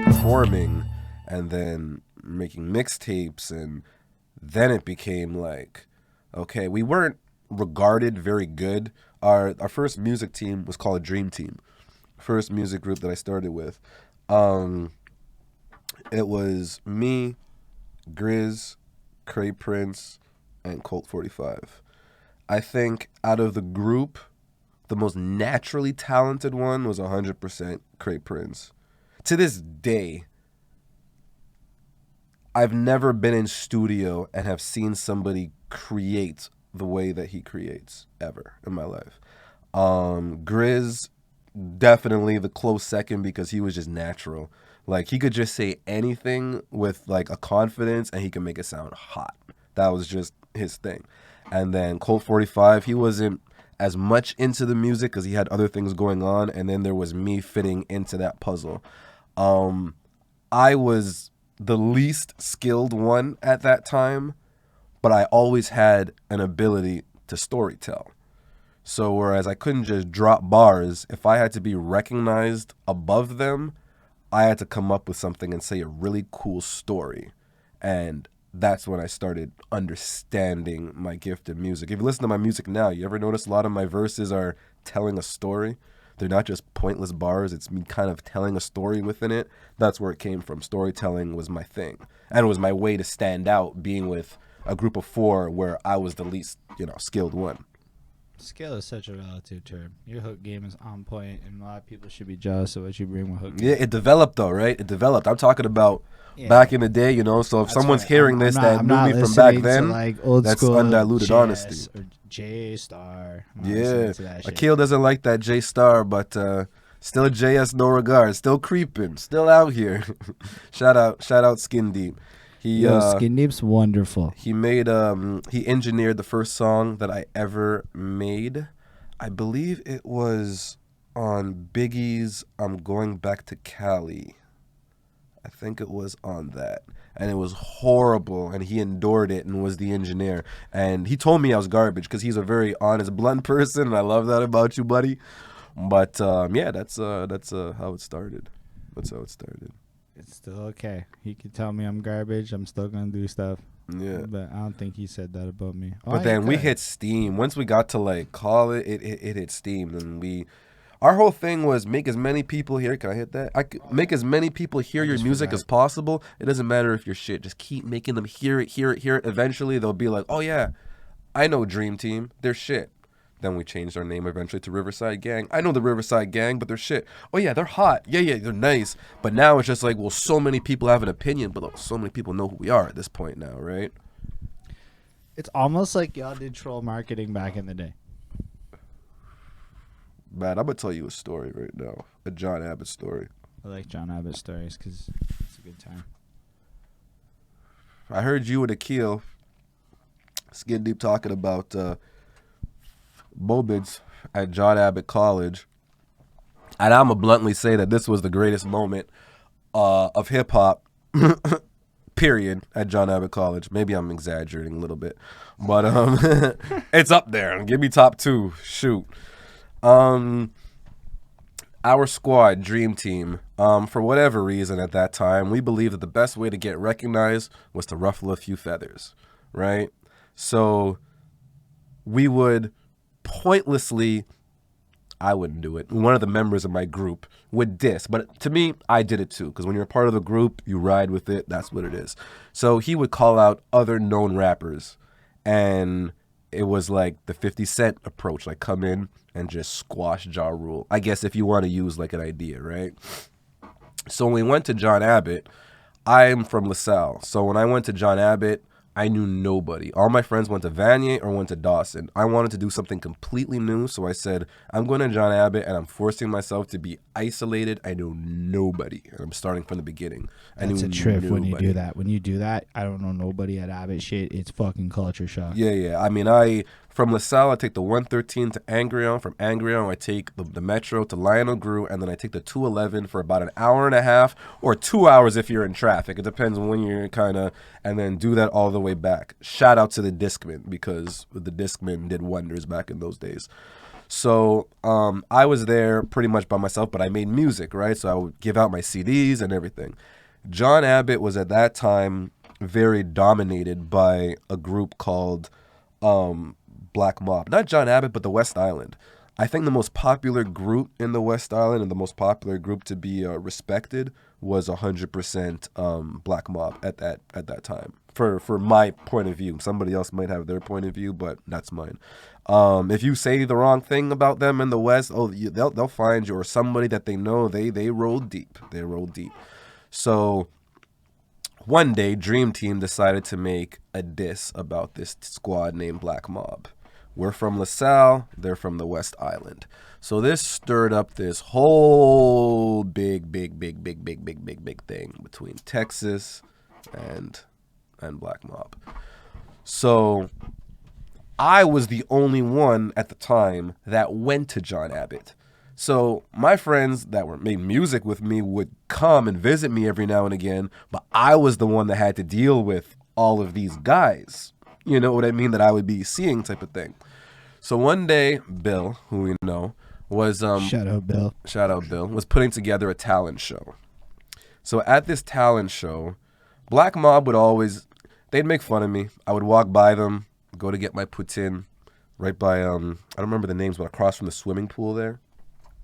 performing and then making mixtapes, and then it became like, okay, we weren't regarded very good. Our first music team was called Dream Team. First music group that I started with. Um, it was me, Grizz, Cray Prince, and Colt 45. I think out of the group, the most naturally talented one was 100% Cray Prince. To this day, I've never been in studio and have seen somebody create the way that he creates ever in my life. Grizz, definitely the close second because he was just natural. Like he could just say anything with like a confidence and he could make it sound hot. That was just his thing. And then Colt 45, he wasn't as much into the music because he had other things going on. And then there was me fitting into that puzzle. I was the least skilled one at that time, but I always had an ability to storytell. So whereas I couldn't just drop bars, if I had to be recognized above them, I had to come up with something and say a really cool story. And that's when I started understanding my gift in music. If you listen to my music now, you ever notice a lot of my verses are telling a story? They're not just pointless bars. It's me kind of telling a story within it. That's where it came from. Storytelling was my thing. And it was my way to stand out being with a group of four where I was the least, skilled one. Skill is such a relative term. Your hook game is on point, and a lot of people should be jealous of what you bring with hook game. Yeah, it developed though, right? It developed. I'm talking about back in the day, So if That's someone's right. hearing this that knew me from back then, like old that's school undiluted JS honesty. or J Star. Yeah, Akil doesn't like that J Star, but still JS NOREGARD, still creeping, still out here. shout out Skin Deep. Skin Deep's wonderful. He made he engineered the first song that I ever made. I believe it was on Biggie's I'm Going Back to Cali. I think it was on that. And it was horrible, and he endured it and was the engineer. And he told me I was garbage because he's a very honest, blunt person, and I love that about you, buddy. But that's how it started. That's how it started. It's still okay. He could tell me I'm garbage. I'm still gonna do stuff. Yeah, but I don't think he said that about me. But then we hit steam. Once we got to like call it, it hit steam, and our whole thing was make as many people hear. Can I hit that? Make as many people hear your music as possible. It doesn't matter if you're shit. Just keep making them hear it. Eventually, they'll be like, oh yeah, I know Dream Team. They're shit. Then we changed our name eventually to Riverside Gang. I know the Riverside Gang, but they're shit. Oh yeah, they're hot. Yeah, they're nice. But now it's just like, well, so many people have an opinion, but so many people know who we are at this point now, right? It's almost like y'all did troll marketing back in the day. Man, I'm going to tell you a story right now. A John Abbott story. I like John Abbott stories because it's a good time. I heard you and Akil Skin Deep talking about moments at John Abbott College. And I'm going to bluntly say that this was the greatest moment of hip-hop, period, at John Abbott College. Maybe I'm exaggerating a little bit. But it's up there. Give me top two. Shoot. Our squad, Dream Team, for whatever reason at that time, we believed that the best way to get recognized was to ruffle a few feathers, right? So we would pointlessly, I wouldn't do it. One of the members of my group would diss, but to me, I did it too, because when you're a part of the group, you ride with it. That's what it is. So he would call out other known rappers, and it was like the 50 Cent approach, like come in and just squash Ja Rule. I guess if you want to use like an idea, right? So when we went to John Abbott, I'm from LaSalle. So when I went to John Abbott, I knew nobody. All my friends went to Vanier or went to Dawson. I wanted to do something completely new, so I said, I'm going to John Abbott, and I'm forcing myself to be isolated. I know nobody, and I'm starting from the beginning. That's a trip when you do that. When you do that, I don't know nobody at Abbott shit. It's fucking culture shock. Yeah. I mean, from LaSalle, I take the 113 to Angrion. From Angrion, I take the Metro to Lionel Grew, and then I take the 211 for about an hour and a half or 2 hours if you're in traffic. It depends on when you're and then do that all the way back. Shout out to the Discman, because the Discman did wonders back in those days. So I was there pretty much by myself, but I made music, right? So I would give out my CDs and everything. John Abbott was at that time very dominated by a group called Black Mob. Not John Abbott, but the West Island. I think the most popular group in the West Island and the most popular group to be respected was 100% Black Mob at that time. For my point of view, somebody else might have their point of view, but that's mine. If you say the wrong thing about them in the West, they'll find you, or somebody that they know. They roll deep. They roll deep. So one day, Dream Team decided to make a diss about this squad named Black Mob. We're from LaSalle, they're from the West Island. So this stirred up this whole big thing between Texas and Black Mob. So I was the only one at the time that went to John Abbott. So my friends that made music with me would come and visit me every now and again, but I was the one that had to deal with all of these guys. You know what I mean? That I would be seeing type of thing. So one day, Bill, who we know, was Shout out Bill, was putting together a talent show. So at this talent show, Black Mob they'd make fun of me. I would walk by them, go to get my poutine, right by I don't remember the names, but across from the swimming pool there.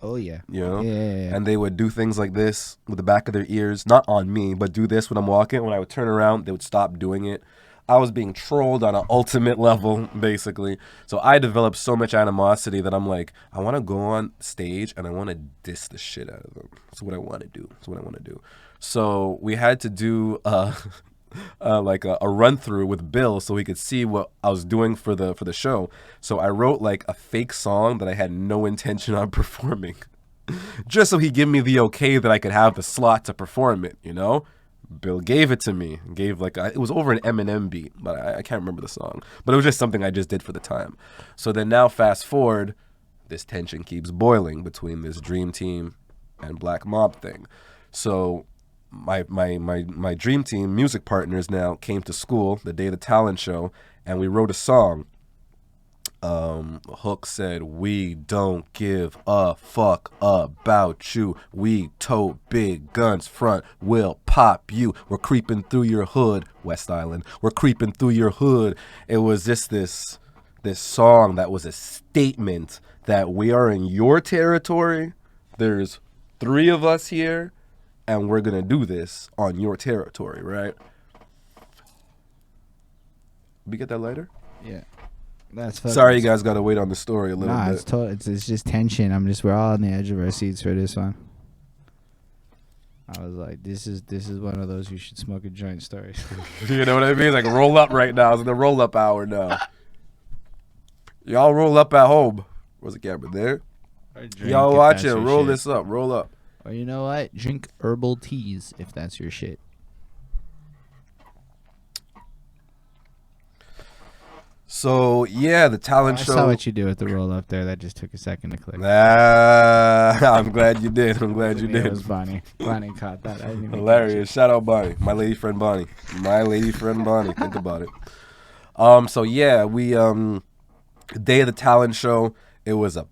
Oh yeah. You know? Yeah. And they would do things like this with the back of their ears, not on me, but do this when I'm walking. When I would turn around, they would stop doing it. I was being trolled on an ultimate level, basically. So I developed so much animosity that I'm like, I want to go on stage and I want to diss the shit out of them. That's what I want to do. So we had to do like a run through with Bill so he could see what I was doing for the show. So I wrote like a fake song that I had no intention on performing, just so he give me the okay that I could have the slot to perform it. You know. Bill gave it to me. It was over an Eminem beat, but I can't remember the song. But it was just something I just did for the time. So then now fast forward, this tension keeps boiling between this Dream Team and Black Mob thing. So my Dream Team music partners now came to school the day of the talent show, and we wrote a song. Hook said, "We don't give a fuck about you. We tote big guns, front will pop you. We're creeping through your hood, West Island. We're creeping through your hood." It was just this song that was a statement that we are in your territory. There's 3 of us here, and we're gonna do this on your territory, right? We get that later? Yeah. That's sorry, you guys got to wait on the story a little bit. It's just tension. We're all on the edge of our seats for this one. I was like, this is one of those you should smoke a joint stories. You know what I mean? Like roll up right now. It's the roll up hour now. Y'all roll up at home. Where's the camera there? Y'all watch it. Roll this up. Roll up. Or you know what? Drink herbal teas if that's your shit. So yeah, the talent show. I saw what you did with the roll up there. That just took a second to click. I'm glad you did. It was Bonnie. Bonnie caught that. I didn't even hilarious. Shout out Bonnie, my lady friend Bonnie. Think about it. So yeah, we day of the talent show. It was a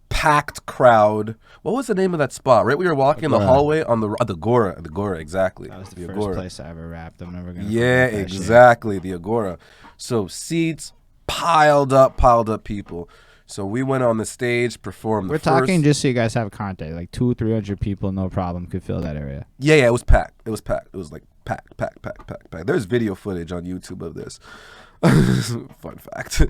packed crowd. What was the name of that spot? Right, we were walking in the hallway on the Agora. The Agora, exactly. That was the first place I ever rapped. I'm never gonna. Yeah, exactly. The Agora. So seats. Piled up people. So we went on the stage, performed. We're talking just so you guys have context, like 200-300 people, no problem, could fill that area. Yeah, it was packed. It was like packed. There's video footage on YouTube of this. Fun fact.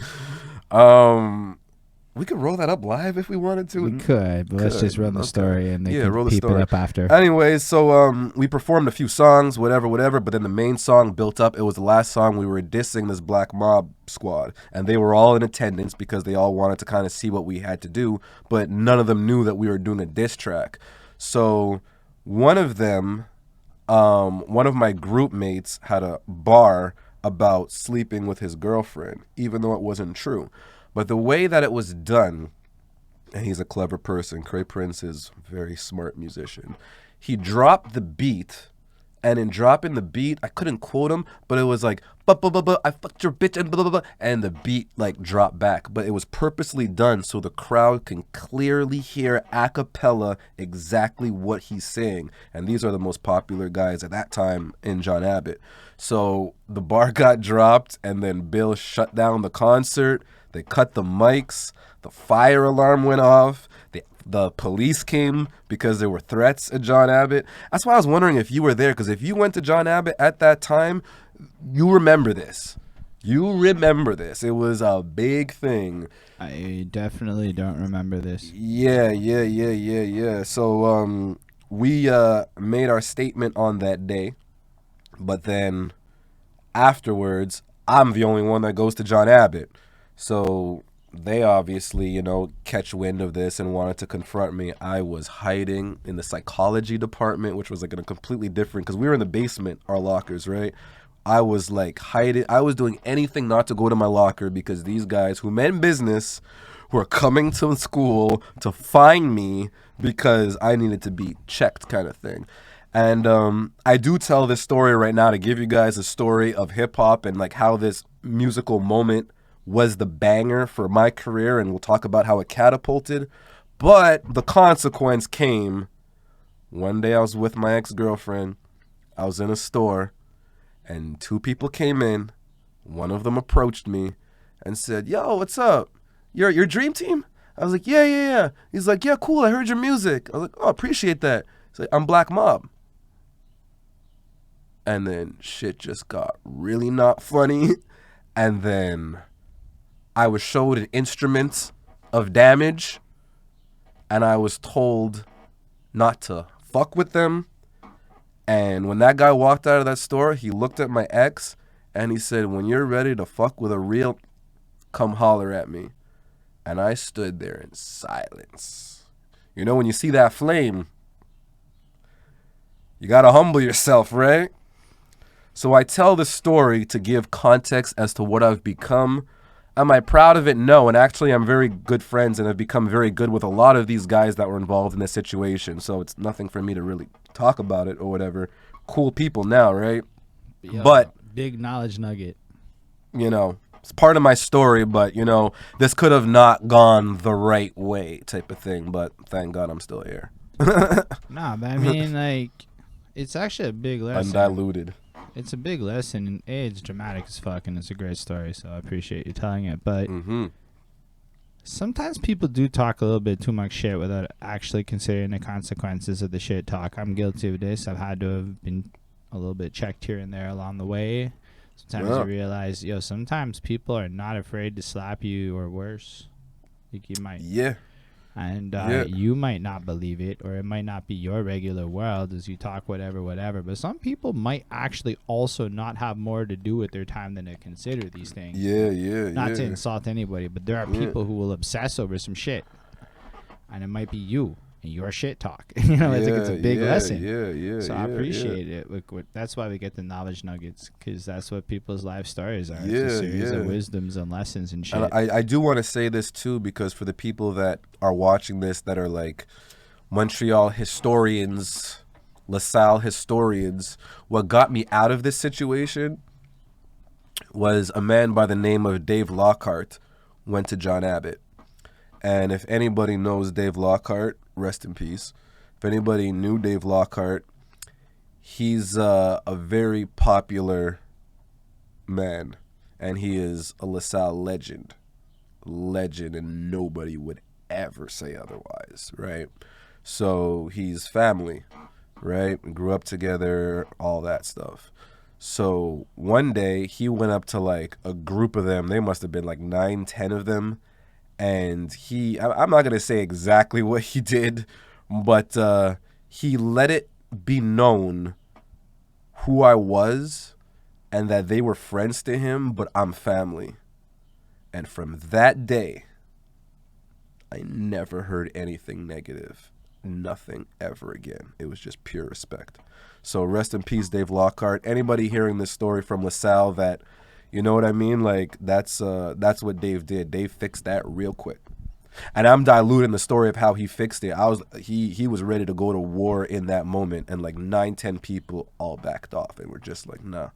We could roll that up live if we wanted to. We could, but let's just run the story and they can peep it up after. Anyways, so we performed a few songs, whatever, but then the main song built up. It was the last song. We were dissing this Black Mob squad, and they were all in attendance because they all wanted to kind of see what we had to do, but none of them knew that we were doing a diss track. So one of them, one of my group mates had a bar about sleeping with his girlfriend, even though it wasn't true. But the way that it was done, and he's a clever person, Cray Prince is a very smart musician. He dropped the beat, and in dropping the beat, I couldn't quote him, but it was like, I fucked your bitch and blah, blah, blah. And the beat like dropped back. But it was purposely done so the crowd can clearly hear a cappella exactly what he's saying. And these are the most popular guys at that time in John Abbott. So the bar got dropped, and then Bill shut down the concert. They cut the mics. The fire alarm went off. The police came because there were threats at John Abbott. That's why I was wondering if you were there, because if you went to John Abbott at that time, you remember this. You remember this. It was a big thing. I definitely don't remember this. Yeah. So we made our statement on that day, but then afterwards, I'm the only one that goes to John Abbott. So they obviously, catch wind of this and wanted to confront me. I was hiding in the psychology department, which was like in a completely different, because we were in the basement, our lockers, right? I was like hiding. I was doing anything not to go to my locker because these guys who meant business were coming to school to find me because I needed to be checked, kind of thing. And I do tell this story right now to give you guys a story of hip hop and like how this musical moment was the banger for my career, and we'll talk about how it catapulted. But the consequence came. One day I was with my ex-girlfriend. I was in a store, and two people came in. One of them approached me and said, "Yo, what's up? Your Dream Team?" I was like, yeah. He's like, "Yeah, cool, I heard your music." I was like, "Oh, appreciate that." He's like, "I'm Black Mob." And then shit just got really not funny. And then I was showed an instrument of damage, and I was told not to fuck with them. And when that guy walked out of that store, he looked at my ex, and he said, "When you're ready to fuck with a real, come holler at me." And I stood there in silence. When you see that flame, you gotta humble yourself, right? So I tell this story to give context as to what I've become. Am I proud of it? No. And actually, I'm very good friends and have become very good with a lot of these guys that were involved in this situation. So it's nothing for me to really talk about it or whatever. Cool people now, right? Yo, but big knowledge nugget. It's part of my story, but, this could have not gone the right way type of thing. But thank God I'm still here. Nah, but I mean, like, it's actually a big lesson. Undiluted. It's a big lesson, and it's dramatic as fuck, and it's a great story, so I appreciate you telling it. But sometimes people do talk a little bit too much shit without actually considering the consequences of the shit talk. I'm guilty of this. I've had to have been a little bit checked here and there along the way. Sometimes you realize, sometimes people are not afraid to slap you or worse. Like you might. Yeah. And you might not believe it, or it might not be your regular world as you talk whatever. But some people might actually also not have more to do with their time than to consider these things. Yeah. Not to insult anybody, but there are people who will obsess over some shit. And it might be you and your shit talk. It's a big lesson. Yeah. So I appreciate it. Look, that's why we get the knowledge nuggets, because that's what people's life stories are. It's a series of wisdoms and lessons and shit. And I do want to say this too, because for the people that are watching this that are like Montreal historians, LaSalle historians, what got me out of this situation was a man by the name of Dave Lockhart went to John Abbott. And if anybody knows Dave Lockhart, rest in peace. If anybody knew Dave Lockhart, he's a very popular man, and he is a LaSalle legend, and nobody would ever say otherwise, right? So he's family, right? We grew up together, all that stuff. So one day he went up to like a group of them. They must have been like 9-10 of them. And I'm not going to say exactly what he did, but he let it be known who I was and that they were friends to him, but I'm family. And from that day, I never heard anything negative. Nothing ever again. It was just pure respect. So rest in peace, Dave Lockhart. Anybody hearing this story from LaSalle that, you know what I mean? Like, that's what Dave did. Dave fixed that real quick. And I'm diluting the story of how he fixed it. He was ready to go to war in that moment, and like 9-10 people all backed off and were just like, nah.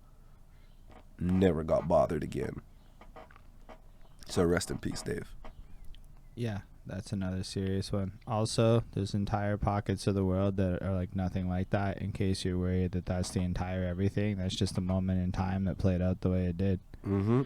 never got bothered again. So rest in peace, Dave. Yeah, that's another serious one. Also, there's entire pockets of the world that are like nothing like that. In case you're worried that that's the entire everything, that's just a moment in time that played out the way it did. Mm-hmm.